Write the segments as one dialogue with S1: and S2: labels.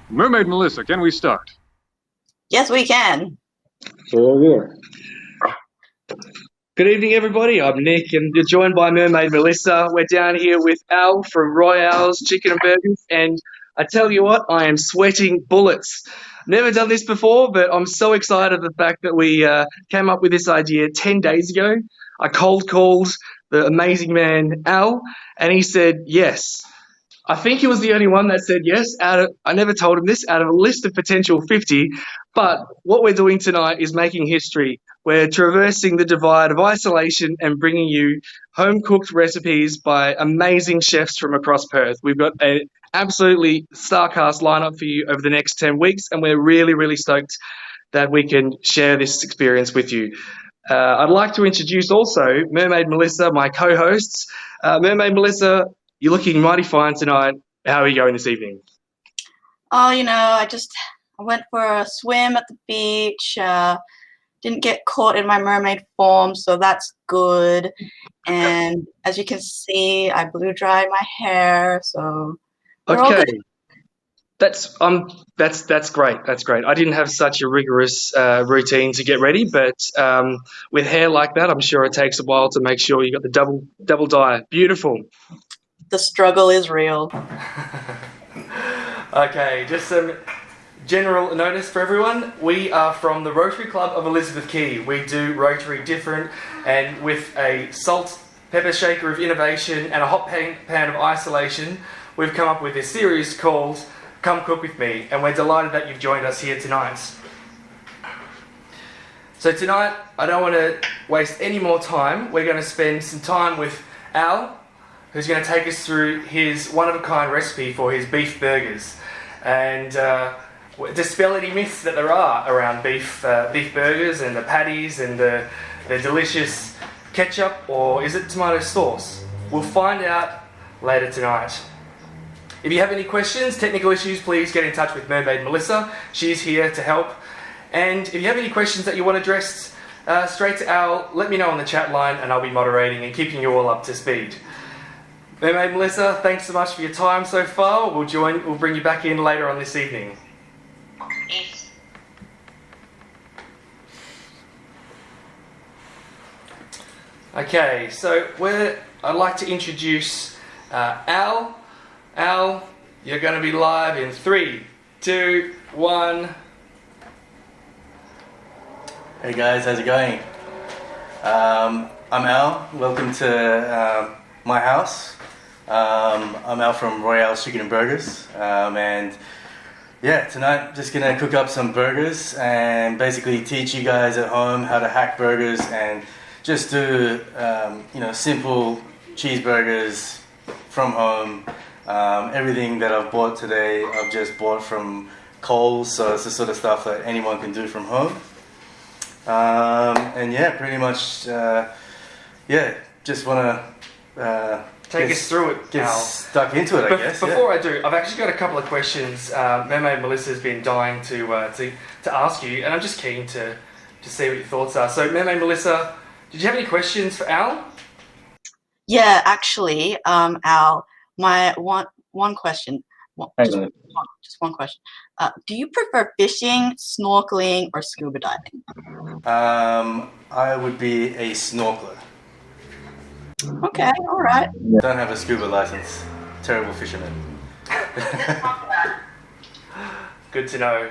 S1: Mermaid Melissa, can we start?
S2: Yes, we can.
S1: Good
S3: Good evening, everybody. I'm Nick, and you're joined by Mermaid Melissa. We're down here with Al from RoyAl's Chicken and Burgers, and I tell you what, I am sweating bullets. Never done this before, but I'm so excited the fact that we came up with this idea 10 days ago. I cold called the amazing man Al, and he said yes. I think he was the only one that said yes. I never told him this, out of a list of potential 50. But what we're doing tonight is making history. We're traversing the divide of isolation and bringing you home-cooked recipes by amazing chefs from across Perth. We've got an absolutely star-cast lineup for you over the next 10 weeks, and we're really, really stoked that we can share this experience with you. I'd like to introduce also Mermaid Melissa, my co-hosts. Mermaid Melissa, you're looking mighty fine tonight. How are you going this evening?
S2: Oh, I went for a swim at the beach. Didn't get caught in my mermaid form, so that's good. And as you can see, I blew dried my hair, so we're all
S3: Okay,
S2: good.
S3: that's great. That's great. I didn't have such a rigorous routine to get ready, but with hair like that, I'm sure it takes a while to make sure you got the double dye. Beautiful.
S2: The struggle is real.
S3: Okay, just some general notice for everyone. We are from the Rotary Club of Elizabeth Quay. We do Rotary different, and with a salt pepper shaker of innovation and a hot pan of isolation, we've come up with this series called Come Cook With Me, and we're delighted that you've joined us here tonight. So tonight, I don't want to waste any more time. We're going to spend some time with Al, who's going to take us through his one-of-a-kind recipe for his beef burgers, and dispel any myths that there are around beef burgers and the patties and the delicious ketchup, or is it tomato sauce? We'll find out later tonight. If you have any questions, technical issues, please get in touch with Mermaid Melissa. She's here to help. And if you have any questions that you want addressed straight to Al, let me know on the chat line, and I'll be moderating and keeping you all up to speed. Mermaid Melissa, thanks so much for your time so far. We'll bring you back in later on this evening.
S2: Yes.
S3: Okay, so I'd like to introduce Al. Al, you're going to be live in 3, 2, 1.
S4: Hey guys, how's it going? I'm Al. Welcome to my house. I'm Al from RoyAl's Chicken and Burgers, and yeah, tonight I'm just gonna cook up some burgers and basically teach you guys at home how to hack burgers and just do simple cheeseburgers from home. Everything that I've bought today, I've just bought from Coles, so it's the sort of stuff that anyone can do from home. And yeah, pretty much, just want to
S3: take us through it,
S4: get
S3: Al.
S4: stuck into it, I guess.
S3: Before I do, I've actually got a couple of questions. Mermaid Melissa's been dying to ask you, and I'm just keen to see what your thoughts are. So, Mermaid Melissa, did you have any questions for Al?
S2: Yeah, actually, Al, my one question. Just one question. Do you prefer fishing, snorkeling, or scuba diving?
S4: I would be a snorkeler.
S2: Okay, all right.
S4: Don't have a scuba license. Terrible fisherman.
S3: Good to know.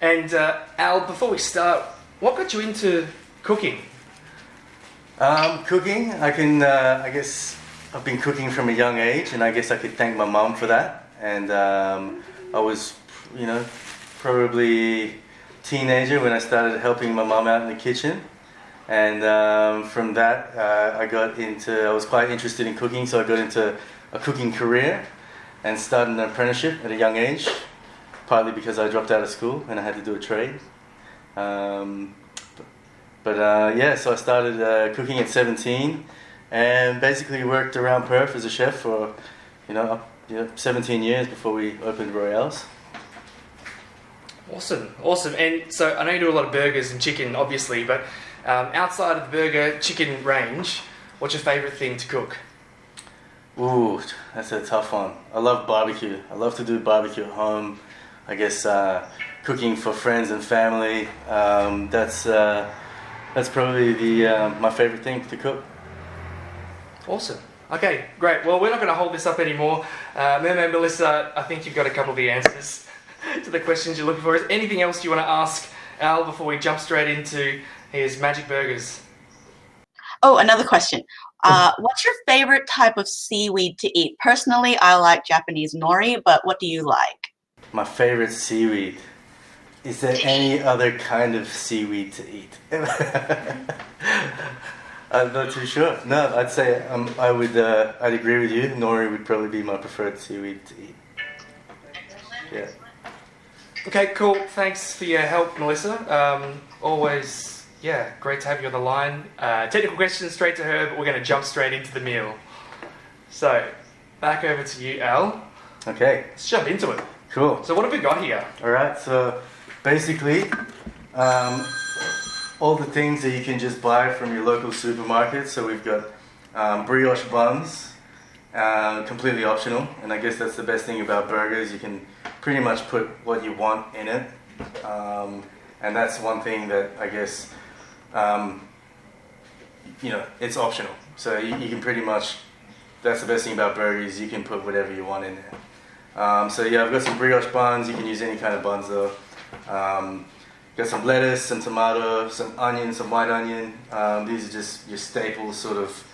S3: And Al, before we start, what got you into cooking?
S4: Cooking, I guess I've been cooking from a young age, and I guess I could thank my mum for that. And I was, probably teenager when I started helping my mum out in the kitchen. And from that, I was quite interested in cooking, so I got into a cooking career and started an apprenticeship at a young age, partly because I dropped out of school and I had to do a trade. So I started cooking at 17 and basically worked around Perth as a chef for, 17 years before we opened RoyAl's.
S3: Awesome. And so I know you do a lot of burgers and chicken, obviously, but outside of the burger chicken range, what's your favourite thing to cook?
S4: Ooh, that's a tough one. I love barbecue. I love to do barbecue at home. I guess cooking for friends and family. That's probably my favorite thing to cook.
S5: Awesome. Okay, great. Well, we're not going to hold this up anymore. Mermaid Melissa, I think you've got a couple of the answers to the questions you're looking for. Is anything else you want to ask Al before we jump straight into his magic burgers?
S2: Oh, another question. What's your favorite type of seaweed to eat? Personally, I like Japanese nori, but what do you like?
S4: My favorite seaweed. Is there any other kind of seaweed to eat? I'm not too sure. No, I'd say I'd agree with you. Nori would probably be my preferred seaweed to eat. Yeah.
S5: Okay, cool. Thanks for your help, Melissa. Always, great to have you on the line. Technical questions straight to her, but we're going to jump straight into the meal. So, back over to you, Al.
S4: Okay.
S5: Let's jump into it.
S4: Cool.
S5: So what have we got here?
S4: All right. So, basically, all the things that you can just buy from your local supermarket. So we've got brioche buns, completely optional, and I guess that's the best thing about burgers. You can pretty much put what you want in it, and that's one thing that I guess it's optional. So you can pretty much, that's the best thing about burgers. You can put whatever you want in there. So yeah, I've got some brioche buns. You can use any kind of buns though. Got some lettuce, some tomato, some onion, some white onion. These are just your staple sort of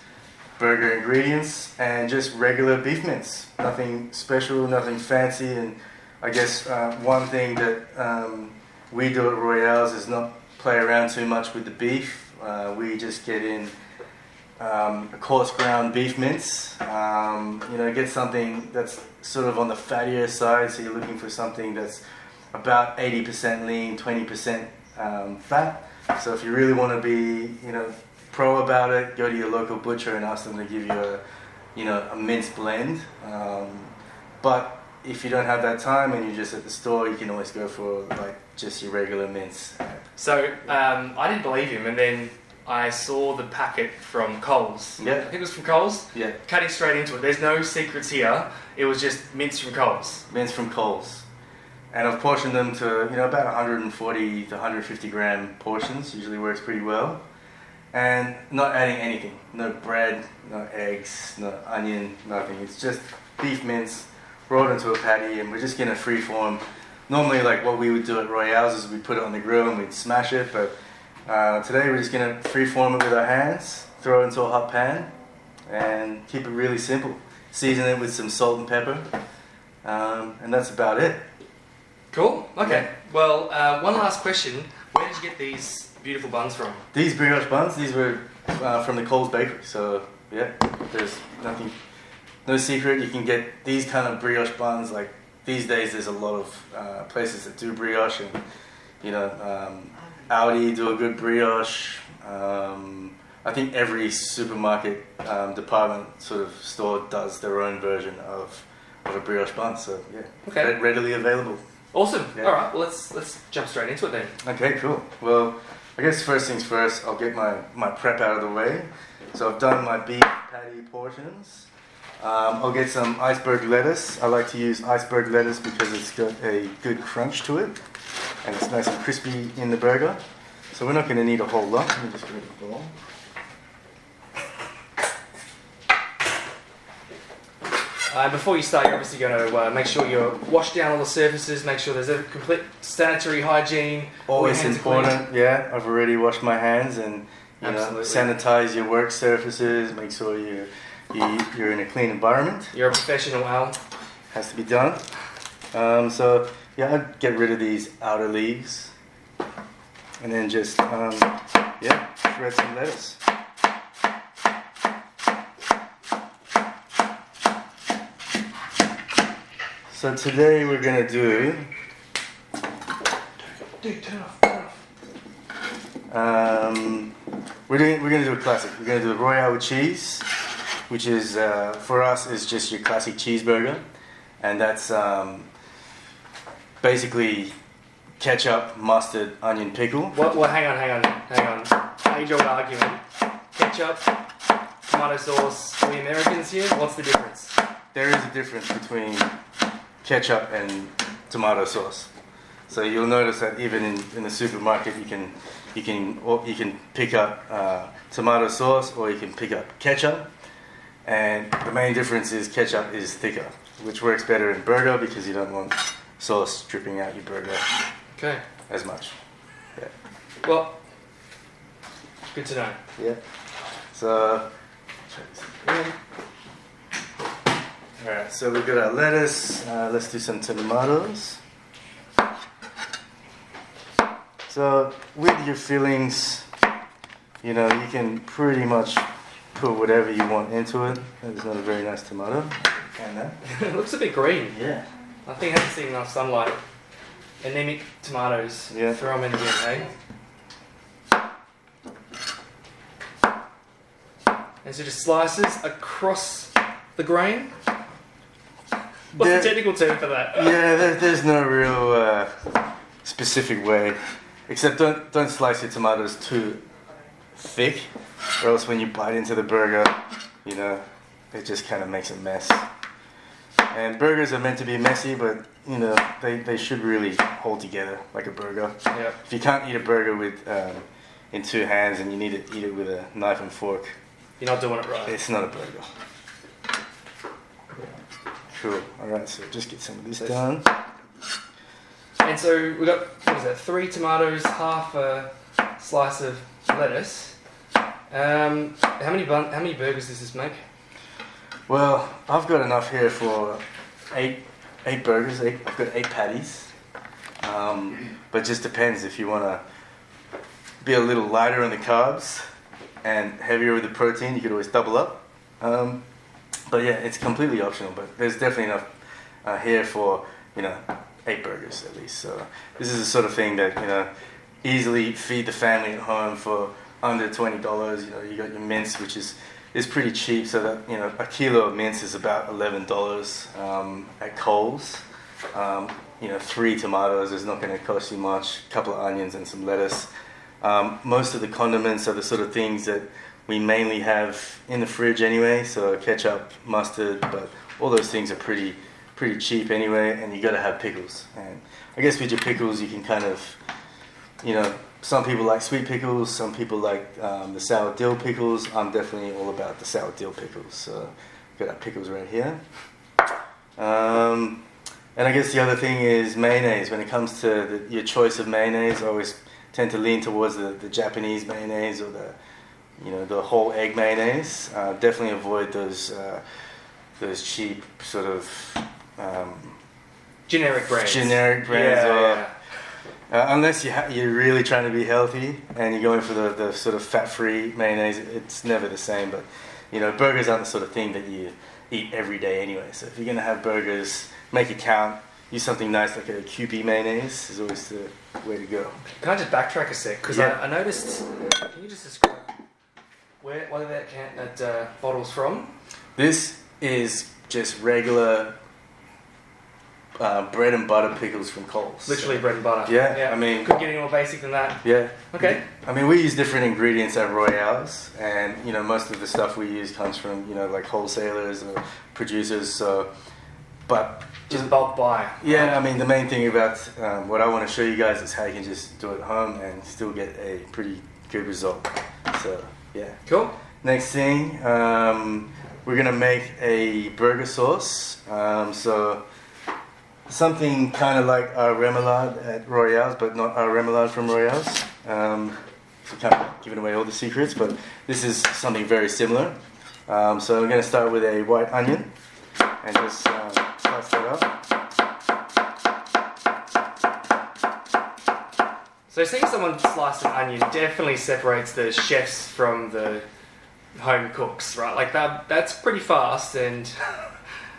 S4: burger ingredients, and just regular beef mince. Nothing special, nothing fancy. And I guess one thing that we do at RoyAl's is not play around too much with the beef. We just get in a coarse ground beef mince. Get something that's sort of on the fattier side. So you're looking for something that's about 80% lean, 20% fat. So if you really want to be, pro about it, go to your local butcher and ask them to give you a mince blend. But if you don't have that time and you're just at the store, you can always go for just your regular mince.
S5: So I didn't believe him, and then I saw the packet from Coles.
S4: Yeah.
S5: I think it was from Coles.
S4: Yeah.
S5: Cutting straight into it. There's no secrets here. It was just mince from Coles.
S4: Mince from Coles. And I've portioned them to, about 140 to 150 gram portions. Usually works pretty well. And not adding anything. No bread, no eggs, no onion, nothing. It's just beef mince rolled into a patty, and we're just going to freeform. Normally, what we would do at RoyAl's is we'd put it on the grill and we'd smash it, but today we're just going to freeform it with our hands, throw it into a hot pan, and keep it really simple. Season it with some salt and pepper, and that's about it.
S5: Cool. Okay.
S4: Yeah.
S5: Well, one last question. Where did you get these beautiful buns from?
S4: These brioche buns, these were from the Coles bakery. So yeah, there's no secret. You can get these kind of brioche buns. These days, there's a lot of places that do brioche, and Audi do a good brioche. I think every supermarket department sort of store does their own version of a brioche bun. So yeah,
S5: okay,
S4: readily available.
S5: Awesome.
S4: Yeah.
S5: All right. Well, let's jump straight into it then.
S4: Okay, cool. Well, I guess first things first, I'll get my prep out of the way. So I've done my beef patty portions. I'll get some iceberg lettuce. I like to use iceberg lettuce because it's got a good crunch to it, and it's nice and crispy in the burger. So we're not going to need a whole lot. Let me just grab a bowl.
S5: Before you start, you're obviously going to make sure you wash down all the surfaces, make sure there's a complete sanitary hygiene.
S4: Always important, yeah. I've already washed my hands, and sanitize your work surfaces, make sure you're in a clean environment.
S5: You're a professional, Al.
S4: Has to be done. So yeah, I'd get rid of these outer leaves, and then just shred some lettuce. So today we're gonna do.
S5: Dude, turn off.
S4: We're gonna do a classic. We're gonna do a Royale with cheese, which is for us is just your classic cheeseburger, and that's basically ketchup, mustard, onion, pickle.
S5: Well, hang on. Age-old argument. Ketchup, tomato sauce for the Americans here. What's the difference?
S4: There is a difference between ketchup and tomato sauce. So you'll notice that even in the supermarket, you can pick up tomato sauce or you can pick up ketchup. And the main difference is ketchup is thicker, which works better in burger because you don't want sauce dripping out your burger as much. Yeah.
S5: Well, good to know.
S4: Yeah. So, alright, so we've got our lettuce. Let's do some tomatoes. So, with your fillings, you can pretty much put whatever you want into it. That's not a very nice tomato.
S5: It looks a bit green.
S4: Yeah.
S5: I think it hasn't seen enough sunlight. Anemic tomatoes.
S4: Yeah.
S5: Throw them in again, hey? And so just slices across the grain? What's the technical term for that?
S4: Yeah, there's no real specific way. Except don't slice your tomatoes too thick, or else when you bite into the burger, it just kind of makes a mess. And burgers are meant to be messy, but they should really hold together like a burger.
S5: Yep.
S4: If you can't eat a burger with in two hands and you need to eat it with a knife and fork,
S5: You're not doing it right.
S4: it's not a burger. Cool. All right, so just get some of this done.
S5: And so we got, 3 tomatoes, half a slice of lettuce. How many burgers does this make?
S4: Well, I've got enough here for eight burgers. I've got 8 patties. But it just depends if you want to be a little lighter on the carbs and heavier with the protein. You could always double up. But yeah, it's completely optional. But there's definitely enough here for 8 burgers at least. So this is the sort of thing that easily feed the family at home for under $20. You got your mince, which is pretty cheap. So that a kilo of mince is about $11 at Coles. 3 tomatoes is not going to cost you much. A couple of onions and some lettuce. Most of the condiments are the sort of things that we mainly have in the fridge anyway. So ketchup, mustard, but all those things are pretty cheap anyway. And you got to have pickles. And I guess with your pickles, you can kind of, some people like sweet pickles, some people like the sour dill pickles. I'm definitely all about the sour dill pickles. So got our pickles right here. And I guess the other thing is mayonnaise. When it comes to your choice of mayonnaise, I always tend to lean towards the Japanese mayonnaise or the whole egg mayonnaise. Definitely avoid those cheap sort of
S5: Generic brands.
S4: Unless you're really trying to be healthy and you're going for the sort of fat-free mayonnaise, it's never the same. But burgers aren't the sort of thing that you eat every day anyway. So if you're gonna have burgers, make it count. Use something nice like a Kewpie mayonnaise is always the way to go.
S5: Can I just backtrack a sec? Because I noticed. Can you just describe where that bottle's from?
S4: This is just regular bread and butter pickles from Coles.
S5: Literally bread and butter.
S4: Yeah. I mean,
S5: couldn't get any more basic than that.
S4: Yeah.
S5: Okay.
S4: I mean, we use different ingredients at RoyAl's, and most of the stuff we use comes from like wholesalers or producers. So, but
S5: just bulk buy.
S4: Yeah. I mean, the main thing about what I want to show you guys is how you can just do it at home and still get a pretty good result. So yeah.
S5: Cool.
S4: Next thing, we're gonna make a burger sauce. So something kind of like our remoulade at RoyAl's, but not our remoulade from RoyAl's. So kind of giving away all the secrets, but this is something very similar. So we're going to start with a white onion and just slice that up.
S5: So seeing someone slice an onion definitely separates the chefs from the home cooks, right? Like that's pretty fast. And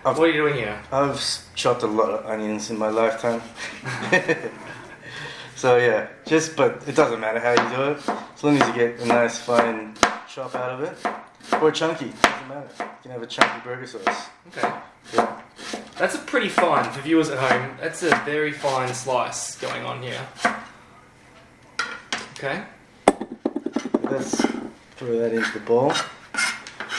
S5: what are you doing here?
S4: I've chopped a lot of onions in my lifetime. So yeah, but it doesn't matter how you do it, as long as you get a nice fine chop out of it, or chunky, doesn't matter. You can have a chunky burger sauce.
S5: Okay.
S4: Yeah.
S5: That's a pretty fine, for viewers at home, that's a very fine slice going on here. Okay.
S4: Let's throw that into the bowl.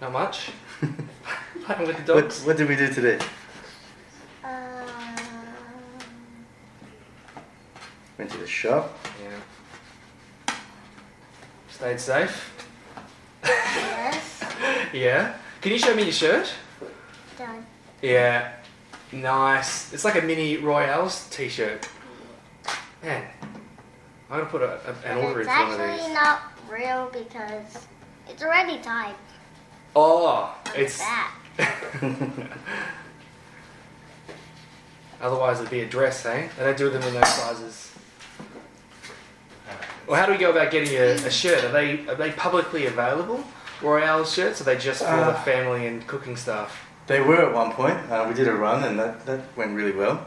S5: Not much. Playing with the dogs.
S4: What did we do today? Went to the shop.
S5: Yeah. Stayed safe.
S6: Yes.
S5: Yeah. Can you show me your shirt?
S6: Done.
S5: Yeah. Nice. It's like a mini RoyAl's t-shirt. Man, I'm gonna put an
S6: But
S5: order in
S6: it's
S5: front of
S6: actually
S5: these.
S6: not real because it's already tied
S5: Oh,
S6: on
S5: it's.
S6: the back.
S5: Otherwise, it'd be a dress, eh? They don't do them in those sizes. Well, how do we go about getting a shirt? Are they publicly available? RoyAl's shirts? Or are they just for the family and cooking stuff?
S4: They were at one point. We did a run and that went really well.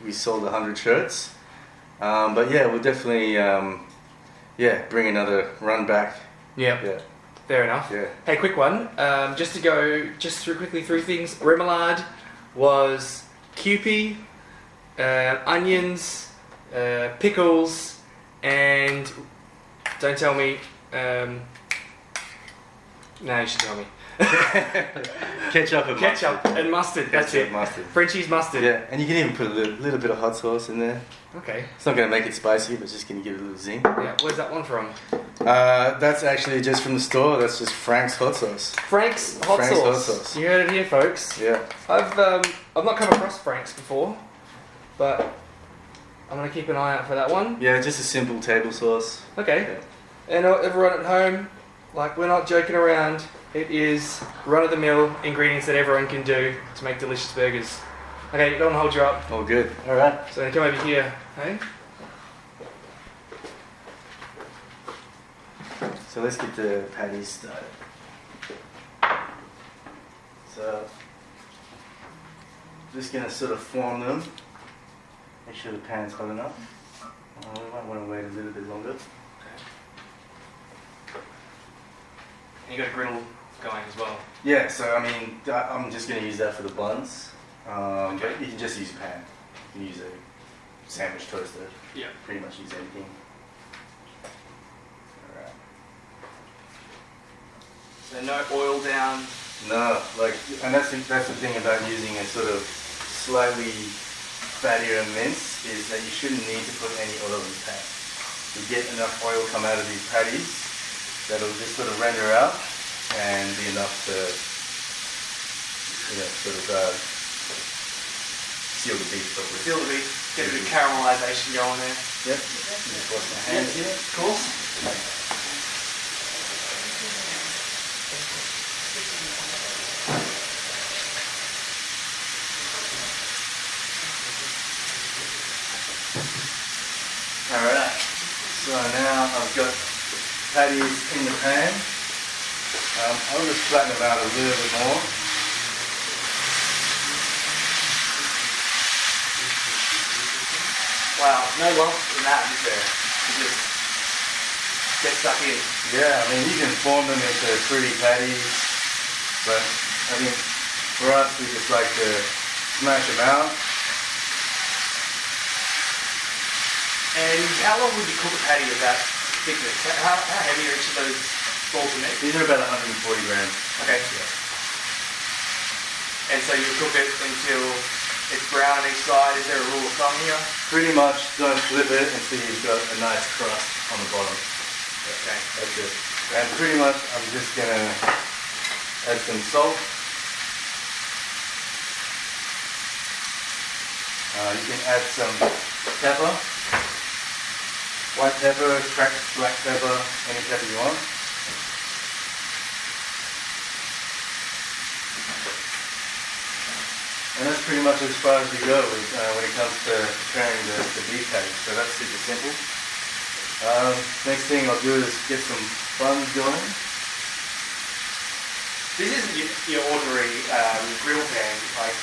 S4: We sold 100 shirts. But yeah, we'll definitely bring another run back.
S5: Yep.
S4: Yeah.
S5: Fair enough.
S4: Yeah.
S5: Hey, quick one. Just to go quickly through things. Remoulade was Kewpie, onions, pickles, and don't tell me. No, you should tell me.
S4: Ketchup and
S5: Ketchup
S4: mustard.
S5: and mustard. That's
S4: Ketchup,
S5: it.
S4: mustard.
S5: Frenchie's mustard.
S4: Yeah, and you can even put a little bit of hot sauce in there.
S5: Okay.
S4: It's not going to make it spicy, but it's just going to give it a little zing.
S5: Yeah. Where's that one from?
S4: That's actually just from the store. That's just Frank's hot sauce.
S5: Frank's hot
S4: Frank's
S5: sauce.
S4: hot sauce.
S5: You heard it here, folks.
S4: Yeah.
S5: I've not come across Frank's before, but I'm gonna keep an eye out for that one.
S4: Yeah, just a simple table sauce.
S5: Okay. And everyone at home, like, we're not joking around. It is run-of-the-mill ingredients that everyone can do to make delicious burgers. Okay, go and hold you up.
S4: All good. All right.
S5: So then come over here, hey?
S4: So let's get the patties started. So just gonna sort of form them. Make sure the pan's hot enough. We might want to wait a little bit longer.
S5: And you got a griddle going as well.
S4: Yeah. So I mean, I'm just gonna use that for the buns. But you can just use a pan. You can use a sandwich toaster.
S5: Yeah.
S4: Pretty much use anything. Alright.
S5: So no oil down.
S4: No, like, and that's the thing about using a sort of slightly fattier mince is that you shouldn't need to put any oil in the pan. You get enough oil come out of these patties that'll just sort of render out and be enough to, sort of seal the beef properly.
S5: Seal the beef. Get a bit of caramelisation going there.
S4: Yep. Just wash my hands here.
S5: Of course.
S4: Alright, so now I've got patties in the pan. I'll just flatten them out a little bit more.
S5: Wow, no lumps in that, is there? You just get stuck in.
S4: Yeah, I mean you can form them into pretty patties, but I think for us we just like to smash them out.
S5: And how long would you cook a patty of that thickness? How heavy are each of those balls of meat?
S4: These are about 140 grams.
S5: Okay. And so you cook it until it's brown on each side. Is there a rule of thumb here?
S4: Pretty much don't flip it until you've got a nice crust on the bottom.
S5: Okay.
S4: That's it. And pretty much I'm just gonna add some salt. You can add some pepper. White pepper, cracked black pepper, any pepper you want. And that's pretty much as far as we go when it comes to preparing the beef patty. So that's super simple. Next thing I'll do is get some buns going.
S5: This isn't your ordinary grill pan. Like,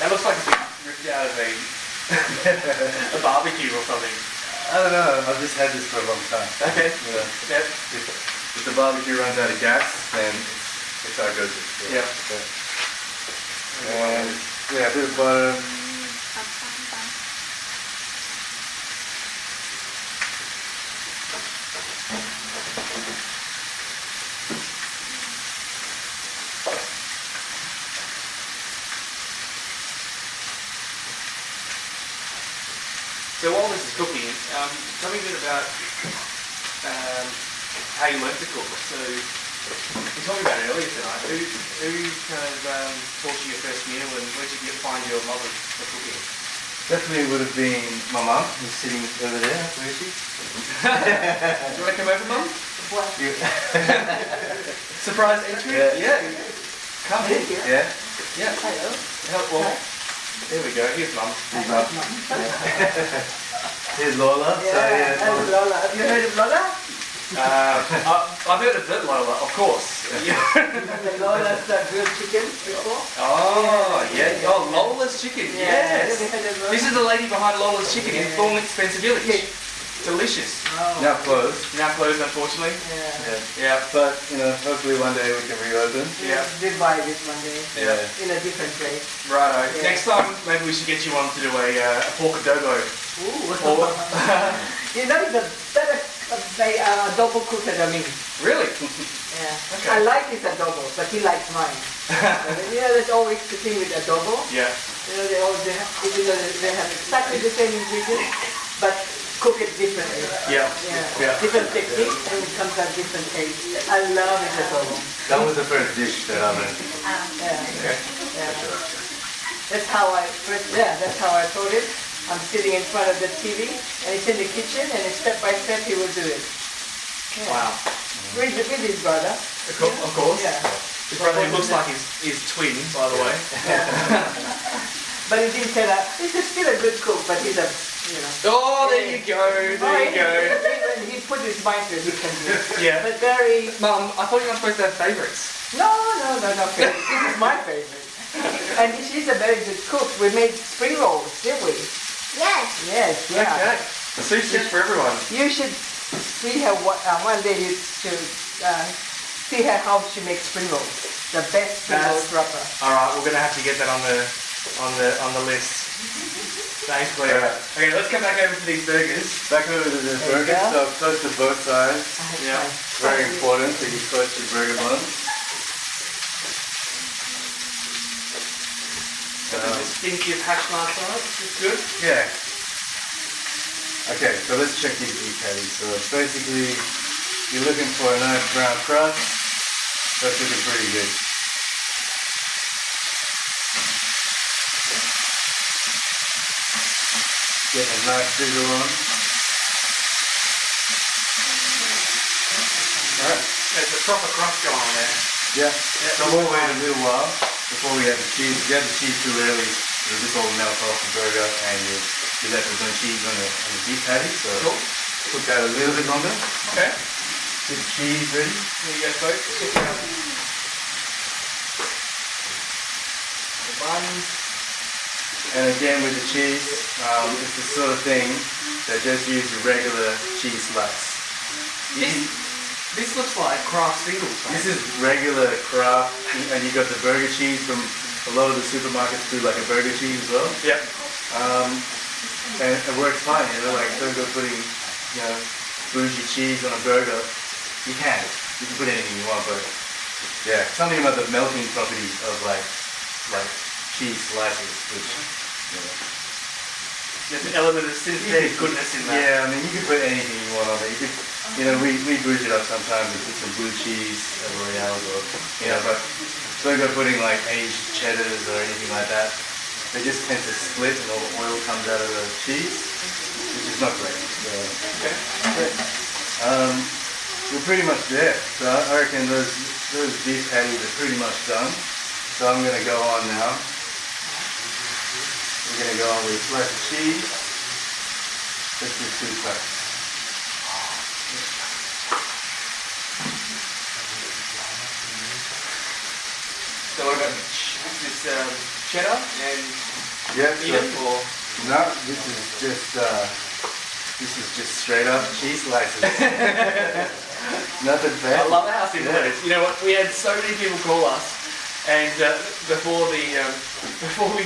S5: that looks like it's been ripped out of a barbecue or something.
S4: I don't know, I've just had this for a long time.
S5: Okay.
S4: You know,
S5: Yep.
S4: if the barbecue runs out of gas, then it's how it goes. So,
S5: Yep.
S4: And yeah, a bit of butter.
S5: So while this is cooking, tell me a bit about how you learnt to cook. So you told me about it earlier tonight. Who kind of taught you your first meal, and where did you find your mother for cooking?
S4: Definitely would have been my mum, who's sitting over there. Where is she?
S5: Do you want to come over, Mum? Surprise entry?
S4: Yeah.
S5: Come in.
S4: Yeah.
S5: Yeah. Hello. Well, there we go. Here's Mum.
S4: Here's Mum. Here's Lola.
S7: Yeah, and Lola. Have you heard of Lola?
S5: I've heard of that, Lola, of course.
S7: The Lola's grilled chicken before?
S5: Oh, yeah. Oh, Lola's Chicken.
S7: Yeah.
S5: Yes.
S7: Have you heard of Lola?
S5: This is the lady behind Lola's Chicken in Thornley, Spencer Village.
S7: Yes.
S5: Delicious.
S7: Oh.
S4: Now closed.
S5: Now closed, unfortunately.
S7: Yeah.
S5: Yeah.
S4: But, hopefully one day we can reopen.
S5: Yeah.
S7: Did buy this one day.
S4: Yeah.
S7: In a different place.
S5: Righto.
S7: Yeah.
S5: Next time, maybe we should get you on to do a pork adobo.
S7: Ooh.
S5: Or,
S7: He's a better adobo cook than me.
S5: really?
S7: Yeah.
S5: Okay.
S7: I like his adobo, but he likes mine. There's always the thing with adobo.
S5: Yeah.
S7: Even though they have exactly the same ingredients, but cook it differently.
S5: Yeah.
S7: Yeah. Different techniques, and it comes out different taste. I love his adobo.
S4: That was the first dish that I learned.
S7: Yeah.
S5: Okay.
S7: Yeah. That's how I taught him. I'm sitting in front of the TV, and he's in the kitchen, and step by step he will do it. Yeah.
S5: Wow.
S7: With his brother.
S5: Of course.
S7: Yeah.
S5: His brother, who looks like his twin, by the way.
S7: But he didn't say that. He's still a good cook, but he's a,
S5: Oh, there you go. There you go.
S7: He put his mind to it, he can do it.
S5: Yeah.
S7: But very...
S5: Mum, I thought you were supposed to have favourites.
S7: No, not favorite. This is my favorite. And she's a very good cook. We made spring rolls, did we?
S6: Yes.
S7: Yes, yeah.
S5: Okay. Soup tips for everyone.
S7: You should see her one day. You should see her how she makes spring rolls. The best spring rolls proper.
S5: All right, we're gonna have to get that on the list. Thanks, Claire. Okay, let's come back over to these burgers.
S4: Back over to the
S7: There you
S4: burgers,
S7: go.
S4: so toast to both sides.
S5: Yeah.
S4: Very important that you toast your burger bun.
S5: Got the distinctive hash marks on it. It's good.
S4: Yeah. Okay, so let's check these beef patties. So basically, you're looking for a nice brown crust. That's looking pretty good. Getting a nice sizzle on. Alright.
S5: There's a proper crust going on there.
S4: Yeah. So we'll wait a little while before we add the cheese. If you add the cheese too early, it'll just all melt off the burger and you're left with no cheese on the beef patty. So
S5: Cool.
S4: cook that a little bit longer.
S5: Okay.
S4: Get the cheese ready.
S5: Here you go, folks. Check it out. The buns.
S4: And again with the cheese, it's the sort of thing that just use your regular cheese slice.
S5: This looks like Kraft singles.
S4: This is regular Kraft, and you got the burger cheese from a lot of the supermarkets do like a burger cheese as well.
S5: Yep.
S4: And it works fine, like don't go putting, bougie cheese on a burger. You can put anything you want, but yeah, something about the melting properties of like cheese slices, which
S5: There's an element of synthetic goodness in that.
S4: yeah, I mean you can put anything you want on it. You could, we bouge it up sometimes and put some blue cheese at RoyAl's or but don't go putting like aged cheddars or anything like that. They just tend to split and all the oil comes out of the cheese, which is not great. So,
S5: Okay.
S4: we're pretty much there. So I reckon those beef patties are pretty much done. So I'm gonna go on now. We're gonna go on with a slice of cheese. Let's do 2 cuts.
S5: So what about this cheddar and
S4: Yeah.
S5: Edam or?
S4: No, this is just straight up cheese slices. Nothing
S5: I
S4: fancy.
S5: love how simple it is. You know what? We had so many people call us, and before we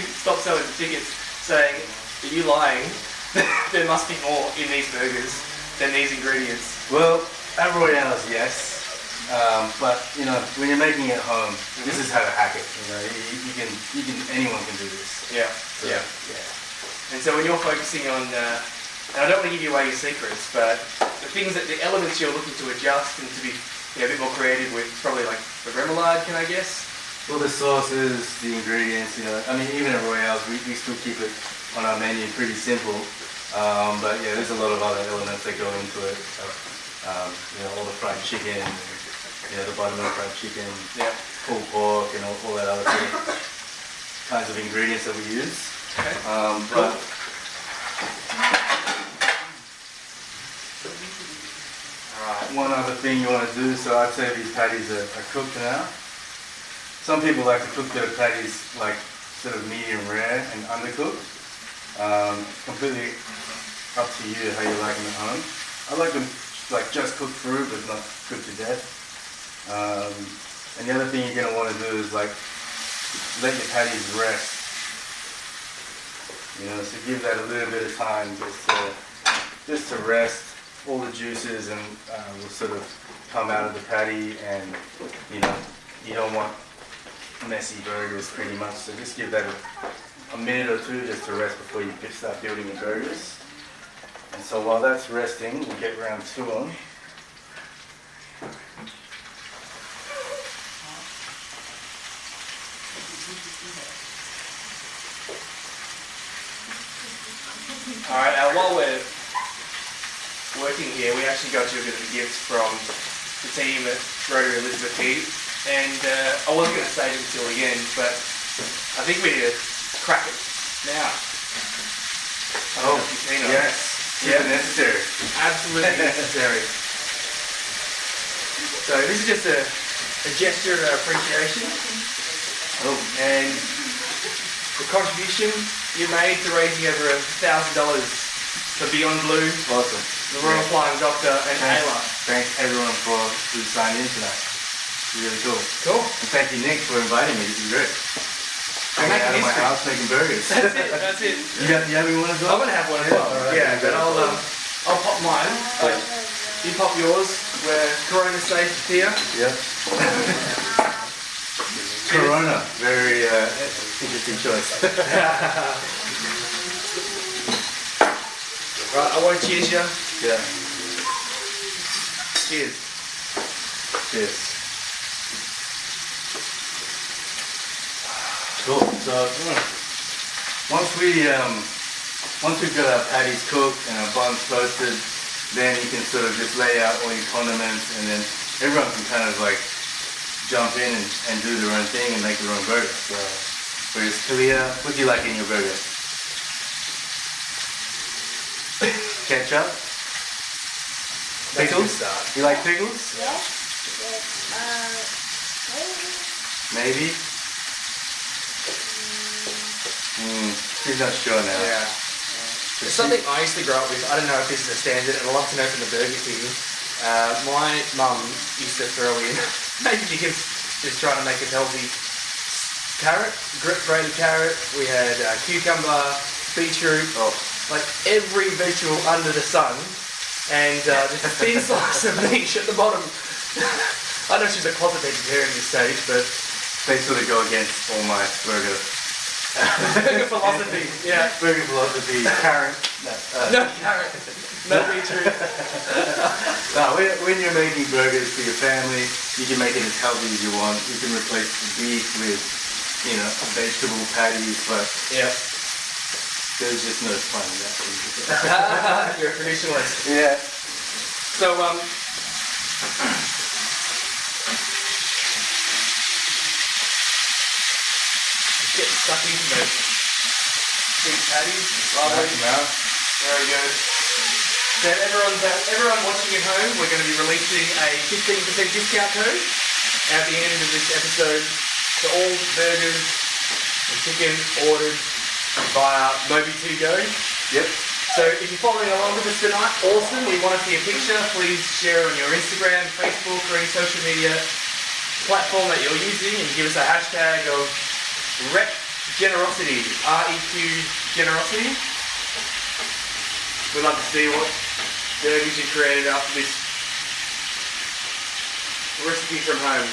S5: stopped selling the tickets, saying, "Are you lying? There must be more in these burgers than these ingredients."
S4: Well, at RoyAl's, yes. But when you're making it at home, this is how to hack it. Anyone can do this.
S5: Yeah.
S4: So,
S5: Yeah. And so when you're focusing on And I don't want to give you away your secrets, but the elements you're looking to adjust and to be a bit more creative with, probably like the remoulade, can I guess?
S4: Well, the sauces, the ingredients, I mean, even at RoyAl's, we still keep it on our menu pretty simple. But yeah, there's a lot of other elements that go into it. All the fried chicken, the buttermilk fried chicken, pulled pork, and all that other sort of kinds of ingredients that we use.
S5: Okay.
S4: But one other thing you want to do, so I'd say these patties are cooked now. Some people like to cook their patties like sort of medium rare and undercooked. Completely up to you how you like them at home. I like them like just cooked through, but not cooked to death. And the other thing you're going to want to do is like let your patties rest. So give that a little bit of time just to rest. All the juices and will sort of come out of the patty, and you don't want messy burgers pretty much. So just give that a minute or two just to rest before you start building your burgers. And so while that's resting, we'll get round 2 on.
S5: Alright, while we're working here, we actually got you a bit of a gift from the team at Rotary of Elizabeth Quay, and I wasn't going to save it until the end, but I think we need to crack it now. I don't know if you've seen it.
S4: Yes, yeah, necessary.
S5: Absolutely necessary. So this is just a gesture of appreciation, and the contribution you made to raising over $1,000 for Beyond Blue,
S4: Awesome.
S5: the Royal Flying Doctor, and AYLA.
S4: Thanks everyone who signed in tonight. It's really cool.
S5: Cool.
S4: And thank you, Nick, for inviting me. This is great. I'm
S5: making
S4: out of my
S5: history.
S4: house making burgers.
S5: That's it.
S4: You having one as well?
S5: I'm gonna have one as well.
S4: Alright,
S5: Yeah,
S4: okay.
S5: but I'll pop mine. You pop yours. Where Corona safe here.
S4: Yep. Corona. Very interesting choice.
S5: Right, I won't cheers you.
S4: Yeah.
S5: Cheers.
S4: Cheers. Cool. So once we've got our patties cooked and our buns toasted, then you can sort of just lay out all your condiments, and then everyone can kind of like jump in and do their own thing and make their own burger. So whereas Kalia, what do you like in your burger? Ketchup? Pickles? You like pickles?
S6: Yes.
S4: Maybe? She's not sure now.
S5: Yeah. There's something I used to grow up with. I don't know if this is a standard, and I'd love to know from the Burger King. My mum used to throw in, maybe because just trying to make it healthy, grated carrot. We had cucumber, beetroot, like every vegetable under the sun, and just a thin slice of niche at the bottom. I know she's a closet vegetarian at this stage, but
S4: They sort of go against all my burger
S5: philosophy. Yeah.
S4: burger philosophy. Carrot.
S5: No carrot. No beetroot.
S4: No, when you're making burgers for your family, you can make it as healthy as you want. You can replace the beef with, vegetable patties, but
S5: Yeah.
S4: there's just no fun in that.
S5: You're a traditionalist.
S4: Yeah.
S5: So, get stuck into those big patties. Lovely. Very good. So everyone watching at home, we're going to be releasing a 15% discount code at the end of this episode to all burgers and chicken ordered via Mobi2Go.
S4: Yep.
S5: So if you're following along with us tonight, awesome. We want to see a picture. Please share on your Instagram, Facebook, or any social media platform that you're using, and give us a hashtag of REQ Generosity, REQ Generosity. We'd love to see what burgers you created after this recipe from home.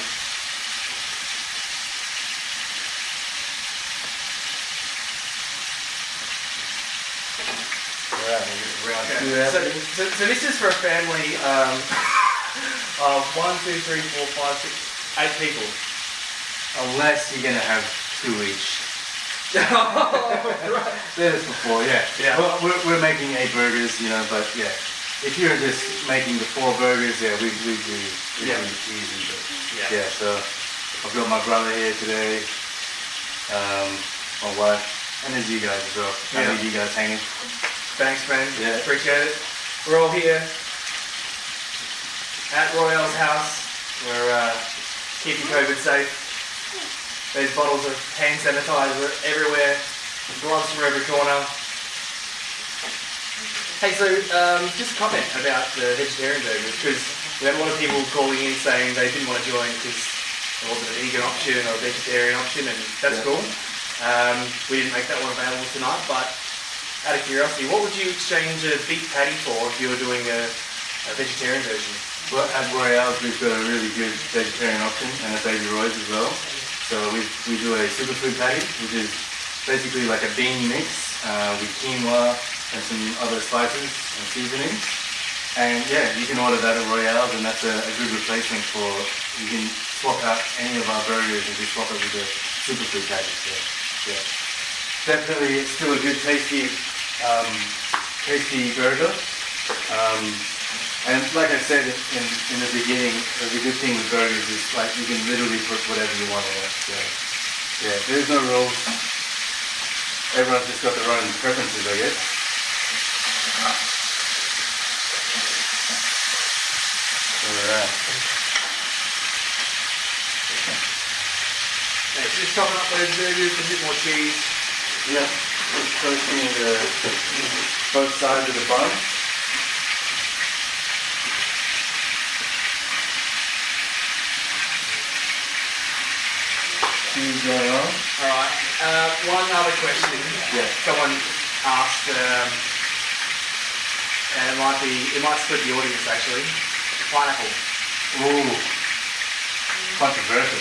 S4: Round
S5: Okay.
S4: 2 after.
S5: So this is for a family of 1, 2, 3, 4, 5, 6, 8 people.
S4: Unless you're gonna have 2 each.
S5: Right.
S4: There's before, yeah.
S5: Yeah.
S4: Well, we're making 8 burgers, you know, but yeah. If you're just making the 4 burgers, yeah, we do easy. But
S5: Yeah.
S4: yeah, so I've got my brother here today, my wife, and there's you guys as well. I
S5: Yeah.
S4: need you guys hanging.
S5: Thanks, man.
S4: Yeah.
S5: Appreciate it. We're all here at RoyAl's house. We're keeping COVID safe. There's bottles of hand sanitizer everywhere, gloves from every corner. Hey, so just a comment about the vegetarian burgers, because we had a lot of people calling in saying they didn't want to join because there wasn't a vegan option or a vegetarian option, and that's cool. We didn't make that one available tonight, but out of curiosity, what would you exchange a beef patty for if you were doing a vegetarian version?
S4: Well, at RoyAl's we've got a really good vegetarian option and a Baby Roy's as well. So we do a superfood patty, which is basically like a bean mix with quinoa and some other spices and seasonings. And yeah, you can order that at RoyAl's, and that's a good replacement for, you can swap out any of our burgers and just swap it with a superfood patty. So yeah, definitely it's still a good tasty burger. And like I said in the beginning, the good thing with burgers is like you can literally put whatever you want in it. So yeah, there's no rules. Everyone's just got their own preferences, I guess. Alright.
S5: Yeah, so just chopping up those burgers, a bit more cheese.
S4: Yeah, just toasting both sides of the bun. Cheese going on.
S5: Alright, one other question.
S4: Yeah.
S5: Someone asked, and it might split the audience actually. Pineapple.
S4: Ooh, controversial.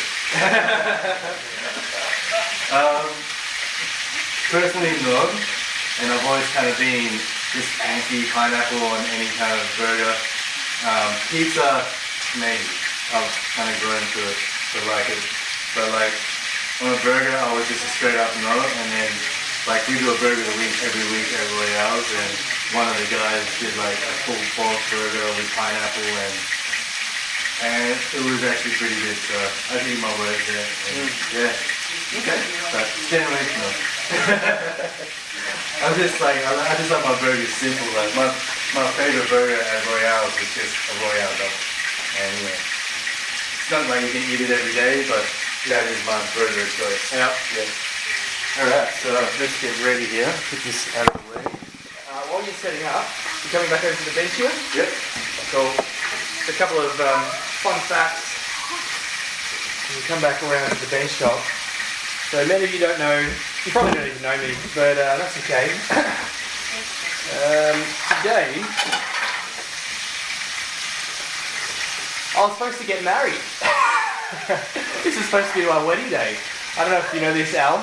S4: Personally, no. And I've always kind of been just anti-pineapple on any kind of burger. Pizza, maybe. I've kind of grown to like it. But like, on a burger, I was just a straight up no. And then, like, we do a burger every week at RoyAl's, and one of the guys did like a full pork burger with pineapple, and it was actually pretty good. So I think my words there. And yeah.
S5: Okay.
S4: But generational. I just like my burgers simple. Like my favorite burger at RoyAl's is just a Royal double. And yeah, it's not like you can eat it every day, but that is my burger of choice.
S5: Yeah.
S4: Yeah. Alright, so let's get ready here. Put this out of the way.
S5: While you're setting up, you're coming back over to the bench here.
S4: Yep.
S5: Cool. Just a couple of fun facts. You come back around to the bench top. So many of you don't know, you probably don't even know me, but that's okay. Today, I was supposed to get married. This is supposed to be my wedding day. I don't know if you know this, Al,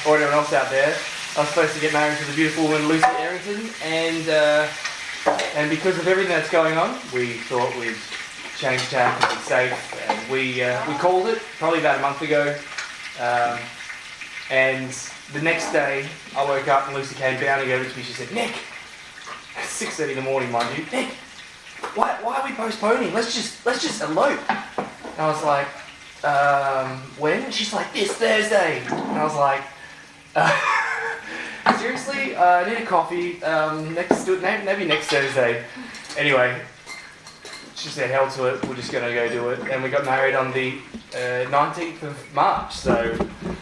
S5: or anyone else out there. I was supposed to get married to the beautiful woman Lucy Arrington, and because of everything that's going on, we thought we'd change tack and be safe, and we called it probably about a month ago. And the next day, I woke up and Lucy came bounding over to me. She said, "Nick," at 6:30 in the morning, mind you, "Nick, why are we postponing? Let's just elope." And I was like, when? And she's like, "This Thursday." And I was like, seriously? I need a coffee. Maybe next Thursday. Anyway, she said, "Hell to it. We're just gonna go do it." And we got married on the 19th of March. So,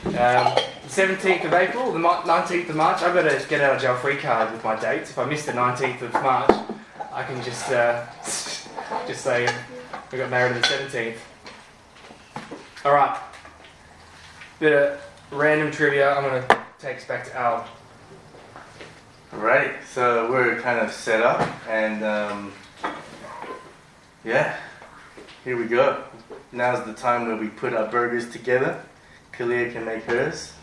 S5: the 17th of April, the 19th of March. I've got a get out of jail free card with my dates. If I miss the 19th of March, I can just say we got married on the 17th. All right. Bit of random trivia. I'm gonna take us back to Al.
S4: Right, so we're kind of set up, and yeah, here we go. Now's the time where we put our burgers together. Kalia can make hers,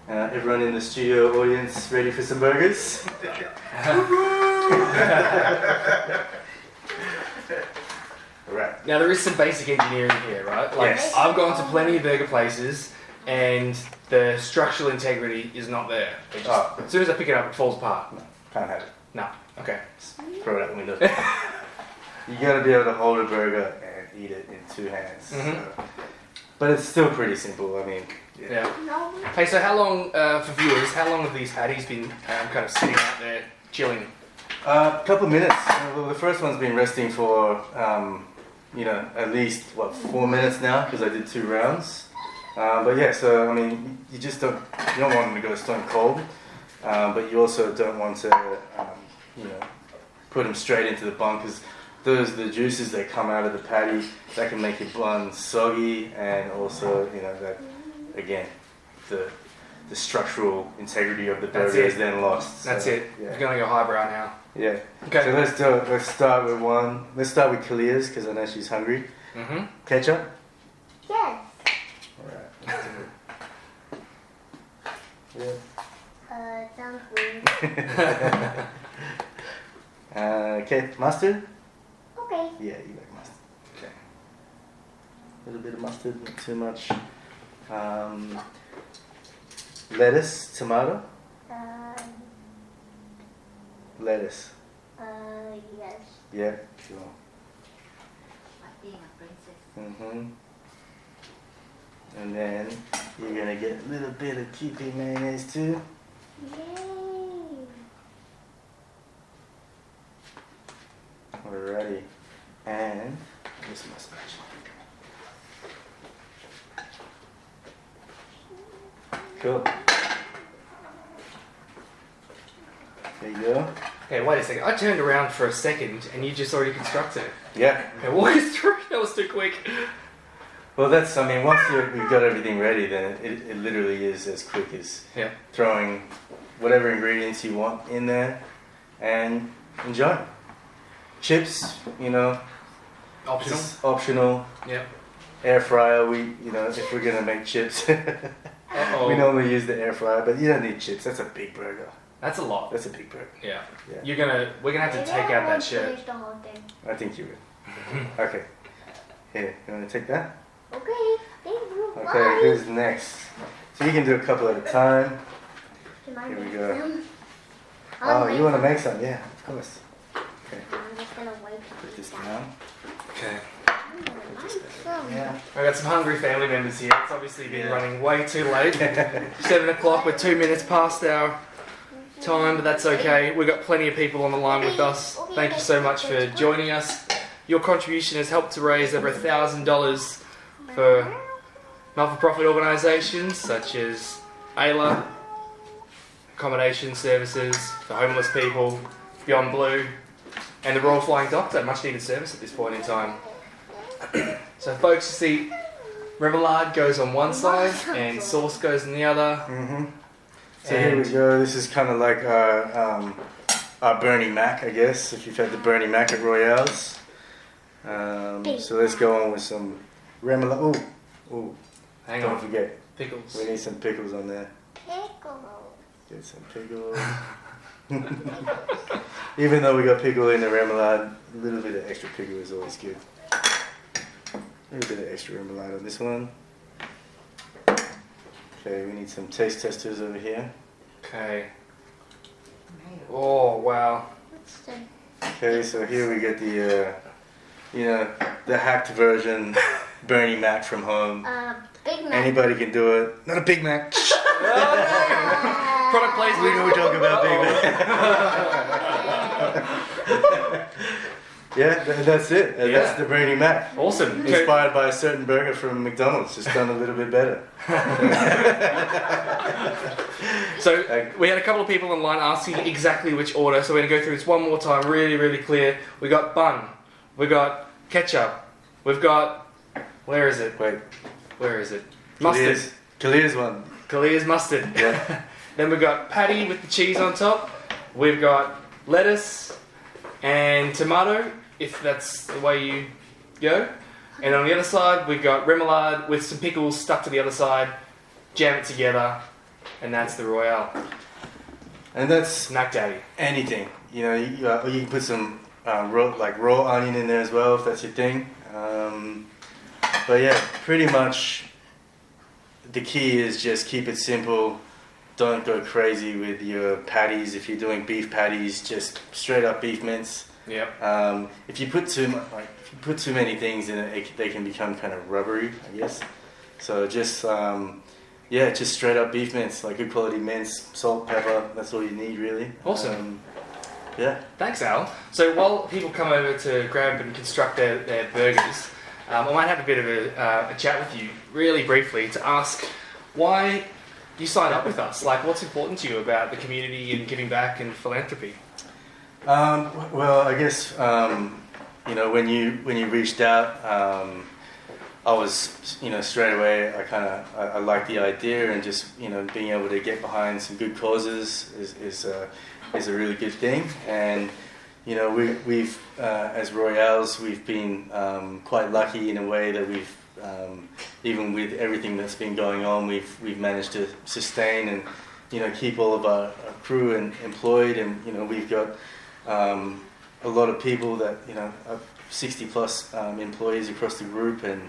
S4: Everyone in the studio audience ready for some burgers? Right.
S5: Now there is some basic engineering here, right? Like
S4: Yes.
S5: I've gone to plenty of burger places, and the structural integrity is not there. It just,
S4: Oh.
S5: As soon as I pick it up, it falls apart.
S4: Can't have it.
S5: No. Okay.
S4: Throw it out the window. You gotta be able to hold a burger and eat it in two hands.
S5: Mhm.
S4: So. But it's still pretty simple. I mean,
S5: Yeah.
S6: No.
S5: Hey, so how long, for viewers, how long have these patties been kind of sitting out there chilling?
S4: A couple of minutes. Well, the first one's been resting for, at least 4 minutes now because I did 2 rounds. But yeah, so I mean, you don't want them to go stone cold, but you also don't want to, put them straight into the bun because the juices that come out of the patty that can make your bun soggy, and also that again the structural integrity of the
S5: That's
S4: burger
S5: it.
S4: is then lost.
S5: That's
S4: So,
S5: it.
S4: Yeah.
S5: You're going to go highbrow now.
S4: Yeah.
S5: Okay.
S4: So let's do it. Let's start with one. Let's start with Kalia's because I know she's hungry.
S5: Mm-hmm.
S4: Ketchup.
S6: Yes.
S4: All right. Let's do it.
S6: Sounds weird.
S4: Yeah. Okay. Mustard.
S6: Okay.
S4: Yeah, you like mustard. Okay. A little bit of mustard, not too much. Lettuce, tomato. Lettuce.
S6: Yes.
S4: Yeah. Sure.
S6: Like being a princess.
S4: Mhm. And then you're gonna get a little bit of Kewpie mayonnaise too.
S6: Yay.
S4: Alrighty. And here's my spatula. Cool. There you go.
S5: Okay, wait a second. I turned around for a second, and you just already constructed it.
S4: Yeah.
S5: Okay, walk us through. That was too quick.
S4: Well, once you've got everything ready, then it literally is as quick as
S5: Yeah.
S4: throwing whatever ingredients you want in there and enjoy. Chips,
S5: Optional.
S4: just optional.
S5: Yep.
S4: Air fryer, if we're gonna make chips,
S5: Uh-oh.
S4: we normally use the air fryer, but you don't need chips. That's a big burger.
S5: That's a lot.
S4: That's a big burger.
S5: Yeah.
S4: Yeah.
S5: We're gonna have to
S6: Maybe
S5: take
S6: I
S5: out that
S6: won't
S5: shirt.
S6: finish the whole thing.
S4: I think you would. Okay. Here, you wanna take that?
S6: Okay. Thank you.
S4: Okay,
S6: Bye.
S4: who's next? So you can do a couple at a time.
S6: Can I
S4: Here we
S6: make
S4: go.
S6: some?
S4: Oh, you wanna make some? Yeah, of course. Okay,
S6: I'm just gonna wait
S4: put
S6: to
S4: this
S6: eat that.
S4: down.
S5: Okay.
S6: I'm gonna make some.
S4: Yeah.
S5: I've got some hungry family members here. It's obviously been running way too late. 7 o'clock, we're 2 minutes past our time, but that's okay. We've got plenty of people on the line with us. Thank you so much for joining us. Your contribution has helped to raise over $1,000 for not-for-profit organisations such as AYLA, accommodation services for homeless people, Beyond Blue, and the Royal Flying Doctor. Much needed service at this point in time. So folks, you see, remoulade goes on one side and sauce goes on the other.
S4: Mm-hmm. So here we go. This is kind of like our Bernie Mac, I guess, if you've had the Bernie Mac at RoyAl's. So let's go on with some remoulade. Ooh,
S5: Hang
S4: don't
S5: on,
S4: forget,
S5: pickles.
S4: we need some pickles on there.
S6: Pickle.
S4: Get some pickles. Even though we got pickle in the remoulade, a little bit of extra pickle is always good. A little bit of extra remoulade on this one. Okay, we need some taste testers over here.
S5: Okay. Oh wow.
S6: What's the
S4: Okay, so here we get the, the hacked version Bernie Mac from home.
S6: Big Mac?
S4: Anybody can do it. Not a Big Mac.
S5: Product placement.
S4: We don't talk about Big Mac. Yeah, that's it.
S5: Yeah.
S4: That's the Bernie Mac.
S5: Awesome.
S4: Inspired by a certain burger from McDonald's, just done a little bit better.
S5: So we had a couple of people online asking exactly which order, so we're going to go through this one more time, really, really clear. We got bun, we got ketchup, we've got, where is it?
S4: Wait,
S5: Where is it? Mustard.
S4: Kalia's one.
S5: Kalia's mustard.
S4: Yeah.
S5: Then we've got patty with the cheese on top. We've got lettuce and tomato, if that's the way you go. And on the other side, we've got remoulade with some pickles stuck to the other side. Jam it together. and that's the Royale.
S4: And that's
S5: Snack Daddy.
S4: anything. You know, you can put some raw onion in there as well if that's your thing. But yeah, pretty much the key is just keep it simple. Don't go crazy with your patties. If you're doing beef patties, just straight up beef mince.
S5: Yep.
S4: If you put too many things in it, they can become kind of rubbery, I guess. So just just straight up beef mince, like good quality mince, salt, pepper. That's all you need, really.
S5: Awesome.
S4: Yeah.
S5: Thanks, Al. So while people come over to grab and construct their burgers, I might have a bit of a chat with you, really briefly, to ask why you signed up with us. Like, what's important to you about the community and giving back and philanthropy?
S4: Well, I guess when you reached out, I was straight away. I liked the idea, and just being able to get behind some good causes is a really good thing. And we've as RoyAl's, we've been quite lucky in a way that we've even with everything that's been going on, we've managed to sustain and keep all of our crew and employed, and we've got a lot of people that 60 plus employees across the group, and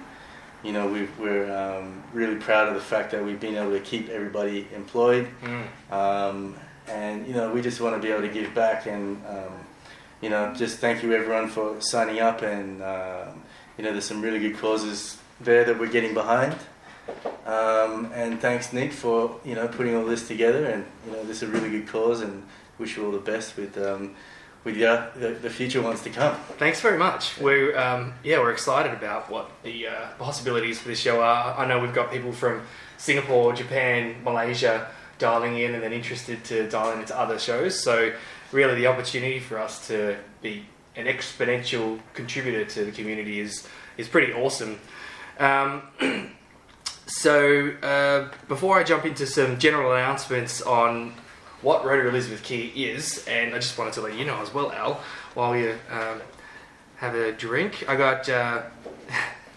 S4: we're really proud of the fact that we've been able to keep everybody employed. And we just want to be able to give back, and just thank you everyone for signing up, and there's some really good causes there that we're getting behind, and thanks Nick for putting all this together, and this is a really good cause, and wish you all the best with the future ones to come.
S5: Thanks very much. We're excited about what the possibilities for this show are. I know we've got people from Singapore, Japan, Malaysia dialing in, and then interested to dial in into other shows. So really the opportunity for us to be an exponential contributor to the community is pretty awesome. So before I jump into some general announcements on what Rotary of Elizabeth Quay is, and I just wanted to let you know as well, Al, while you have a drink, I got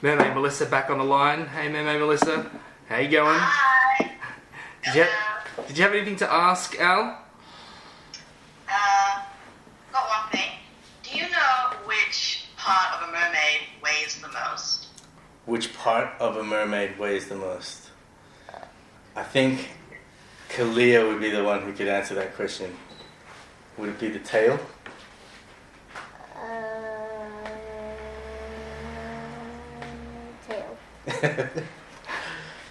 S5: Mermaid Melissa back on the line. Hey Mermaid Melissa, how you going?
S2: Hi.
S5: Did you have anything to ask, Al?
S2: Got one thing. Do you know which part of a mermaid weighs the most?
S4: Which part of a mermaid weighs the most? I think Kalia would be the one who could answer that question. Would it be the tail?
S6: Tail.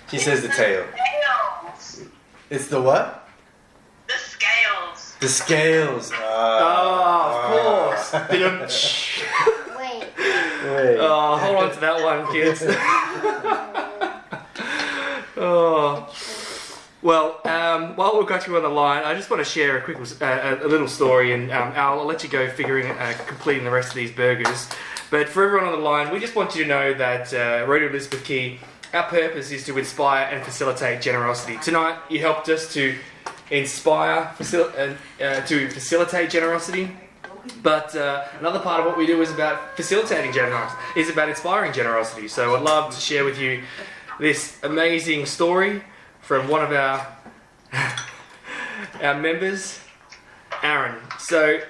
S4: She says the tail.
S2: Scales.
S4: It's the what?
S2: The scales.
S4: The scales.
S5: Of course.
S6: Wait.
S4: Wait.
S5: Oh, hold on to that one, kids. Oh. Well, while we've got you on the line, I just want to share a little story, and Al, I'll let you go completing the rest of these burgers. But for everyone on the line, we just want you to know that Rotary of Elizabeth Quay, our purpose is to inspire and facilitate generosity. Tonight, you helped us to inspire, to facilitate generosity. But another part of what we do is about facilitating generosity, is about inspiring generosity. So I'd love to share with you this amazing story from one of our members, Aaron. So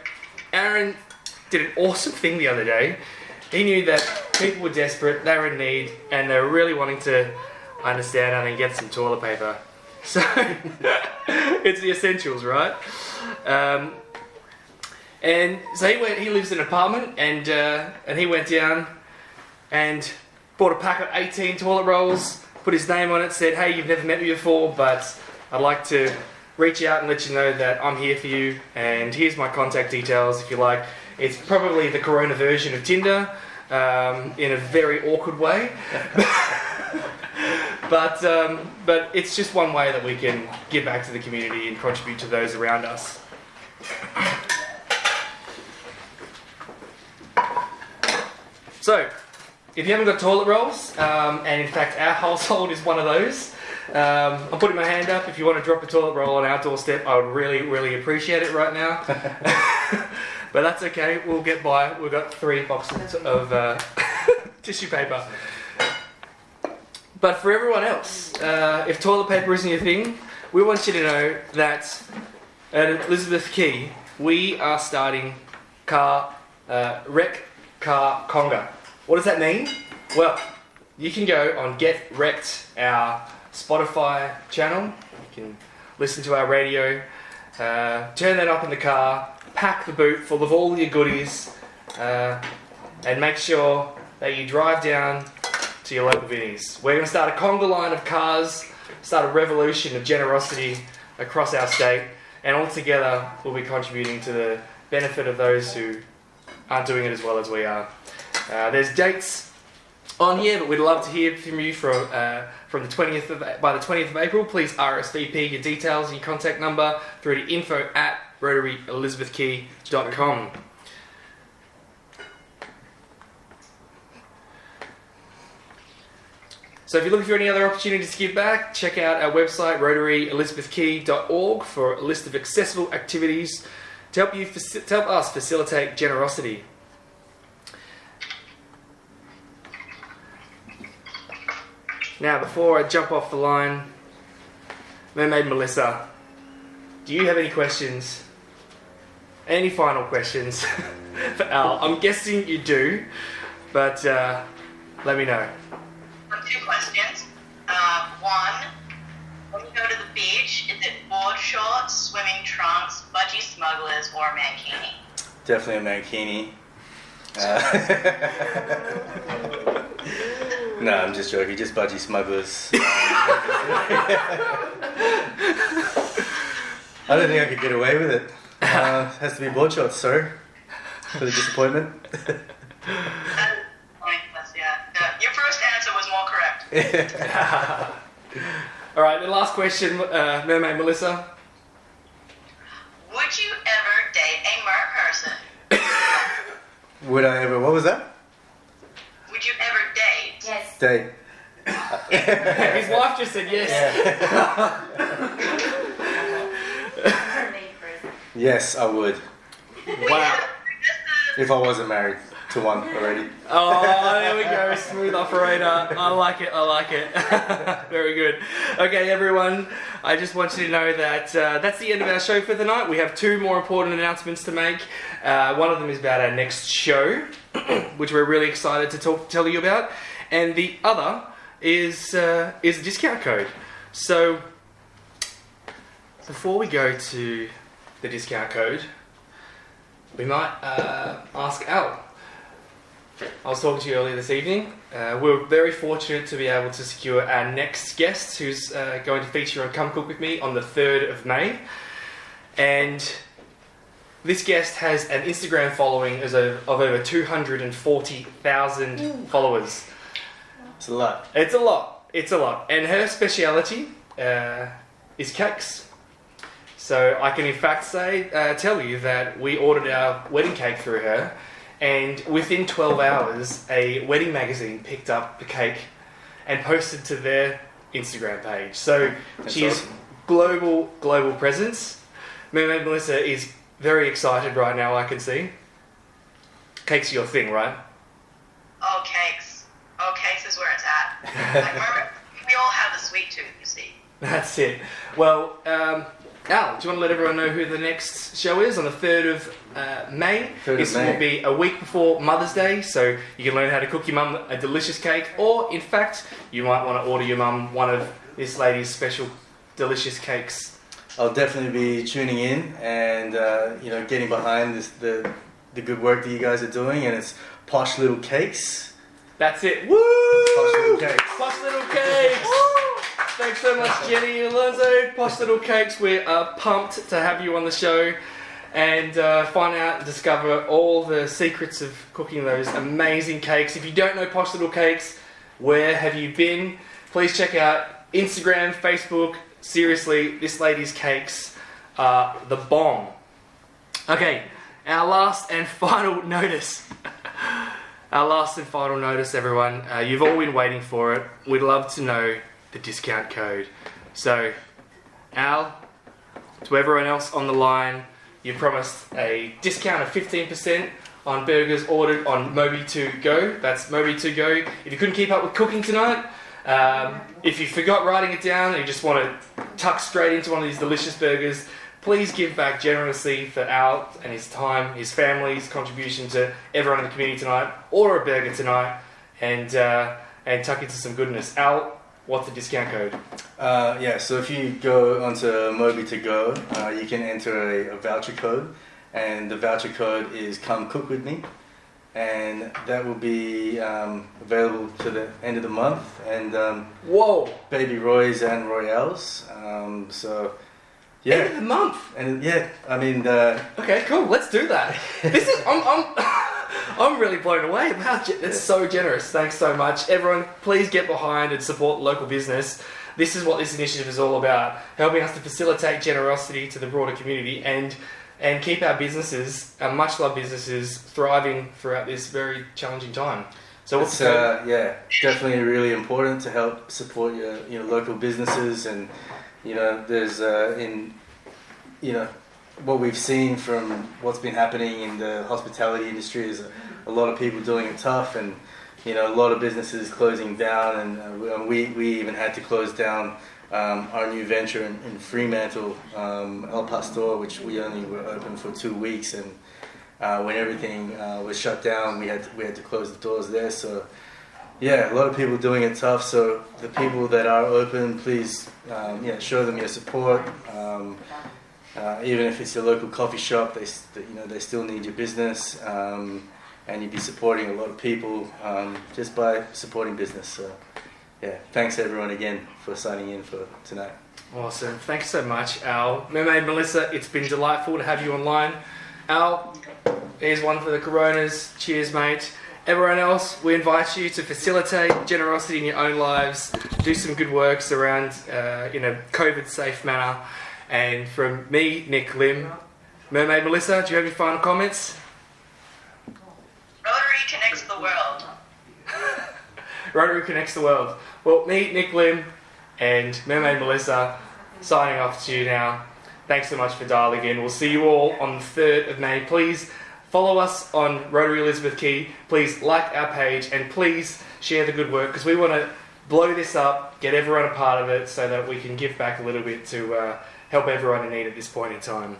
S5: Aaron did an awesome thing the other day. He knew that people were desperate, they were in need, and they were really wanting to understand how they can get some toilet paper. So it's the essentials, right? And so he lives in an apartment, and he went down and bought a pack of 18 toilet rolls, put his name on it, said, hey, you've never met me before, but I'd like to reach out and let you know that I'm here for you, and here's my contact details if you like. It's probably the Corona version of Tinder, in a very awkward way. But it's just one way that we can give back to the community and contribute to those around us. So, if you haven't got toilet rolls, and in fact our household is one of those, I'm putting my hand up. If you want to drop a toilet roll on our doorstep, I would really, really appreciate it right now. But that's okay, we'll get by. We've got 3 boxes of tissue paper. But for everyone else, if toilet paper isn't your thing, we want you to know that at Elizabeth Quay, we are starting Wreck Car Conga. What does that mean? Well, you can go on Get Wrecked, our Spotify channel. You can listen to our radio, turn that up in the car, pack the boot full of all your goodies, and make sure that you drive down to your local Vinnies. We're going to start a conga line of cars, start a revolution of generosity across our state, and all together we'll be contributing to the benefit of those who aren't doing it as well as we are. There's dates on here, but we'd love to hear from you by the 20th of April. Please RSVP your details and your contact number through to info@rotaryelizabethquay.com. So if you're looking for any other opportunities to give back, check out our website, rotaryelizabethquay.org, for a list of accessible activities to help us facilitate generosity. Now, before I jump off the line, Mermaid Melissa, do you have any questions? Any final questions for Al? I'm guessing you do, but let me know.
S2: 2 questions. One, when you go to the beach, is it board shorts, swimming trunks, budgie smugglers, or mankini?
S4: Definitely a mankini. No, I'm just joking. Just budgie smugglers. I don't think I could get away with it. Has to be board shorts, sorry, for the disappointment.
S2: Your first answer was more correct.
S5: All right, the last question, Mermaid Melissa.
S2: Would you ever date a mer person?
S4: Would I ever? What was that?
S2: Would you ever date?
S6: Yes.
S4: Date.
S5: His wife just said yes.
S6: Mermaid person.
S4: Yes, I would.
S5: Wow.
S4: If I wasn't married to one already.
S5: Oh, there we go. Smooth operator. I like it. Very good. Okay, everyone. I just want you to know that that's the end of our show for the night. We have 2 more important announcements to make. One of them is about our next show, which we're really excited to tell you about. And the other is a discount code. So, before we go to the discount code, we might ask Al. I was talking to you earlier this evening. We're very fortunate to be able to secure our next guest, who's going to feature on Come Cook With Me on the 3rd of May. And this guest has an Instagram following of over 240,000 followers.
S4: It's a lot.
S5: It's a lot. And her speciality is cakes. So I can in fact tell you that we ordered our wedding cake through her, and within 12 hours, a wedding magazine picked up the cake and posted to their Instagram page. So she is global presence. Mermaid Melissa is very excited right now, I can see. Cake's your thing, right?
S2: Oh, cakes. Oh, cakes is where it's at. Like, remember, we all have the sweet tooth, you see.
S5: That's it. Well, Al, do you want to let everyone know who the next show is on the 3rd of May? This will be a week before Mother's Day, so you can learn how to cook your mum a delicious cake, or in fact, you might want to order your mum one of this lady's special delicious cakes.
S4: I'll definitely be tuning in and getting behind the good work that you guys are doing, and it's Posh Little Cakes.
S5: That's it. Woo!
S4: Posh Little Cakes.
S5: Posh Little Cakes. Thanks so much, Jenny and Alonso. Posh Little Cakes, we are pumped to have you on the show and find out and discover all the secrets of cooking those amazing cakes. If you don't know Posh Little Cakes, where have you been? Please check out Instagram, Facebook. Seriously, this lady's cakes are the bomb. Okay, our last and final notice. Everyone. You've all been waiting for it. We'd love to know the discount code. So, Al, to everyone else on the line, you promised a discount of 15% on burgers ordered on Mobi2Go. That's Mobi2Go. If you couldn't keep up with cooking tonight, if you forgot writing it down and you just want to tuck straight into one of these delicious burgers, please give back generously for Al and his time, his family's contribution to everyone in the community tonight. Order a burger tonight and tuck into some goodness. Al, what's the discount code?
S4: So if you go onto Moby to go, you can enter a voucher code, and the voucher code is "Come Cook With Me," and that will be available to the end of the month. And
S5: Whoa!
S4: Baby Roy's and RoyAl's.
S5: End of the month.
S4: And I mean.
S5: Okay, cool. Let's do that. This is I'm really blown away. Wow, that's so generous. Thanks so much, everyone. Please get behind and support local business. This is what this initiative is all about: helping us to facilitate generosity to the broader community and keep our businesses, our much loved businesses, thriving throughout this very challenging time. So what's
S4: definitely really important to help support your local businesses, and there's what we've seen from what's been happening in the hospitality industry is a lot of people doing it tough, and a lot of businesses closing down, and we even had to close down our new venture in Fremantle, El Pastor, which we only were open for 2 weeks, and when everything was shut down, we had to close the doors there. So a lot of people doing it tough. So the people that are open, please show them your support. Even if it's your local coffee shop, they still need your business, and you'd be supporting a lot of people just by supporting business. So, thanks everyone again for signing in for tonight.
S5: Awesome. Thanks so much, Al. Mermaid Melissa, it's been delightful to have you online. Al, here's one for the Coronas. Cheers, mate. Everyone else, we invite you to facilitate generosity in your own lives, do some good works around in a COVID-safe manner. And from me, Nick Lim, Mermaid Melissa, do you have any final comments?
S2: Rotary connects the world.
S5: Rotary connects the world. Well, me, Nick Lim, and Mermaid Melissa, signing off to you now. Thanks so much for dialing in. We'll see you all on the 3rd of May. Please follow us on Rotary Elizabeth Quay. Please like our page, and please share the good work, because we want to blow this up, get everyone a part of it, so that we can give back a little bit to help everyone in need at this point in time.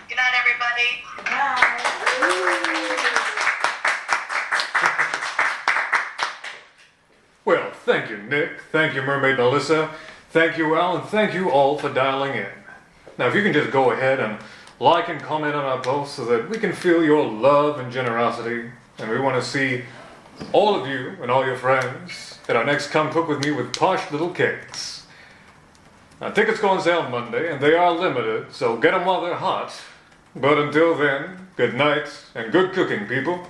S2: Good night, everybody.
S1: Well, thank you, Nick. Thank you, Mermaid Melissa. Thank you, Al, and thank you all for dialing in. Now, if you can just go ahead and like and comment on our posts so that we can feel your love and generosity, and we want to see all of you and all your friends at our next Come Cook With Me with Posh Little Cakes. Now, tickets go on sale Monday, and they are limited, so get them while they're hot. But until then, good night and good cooking, people.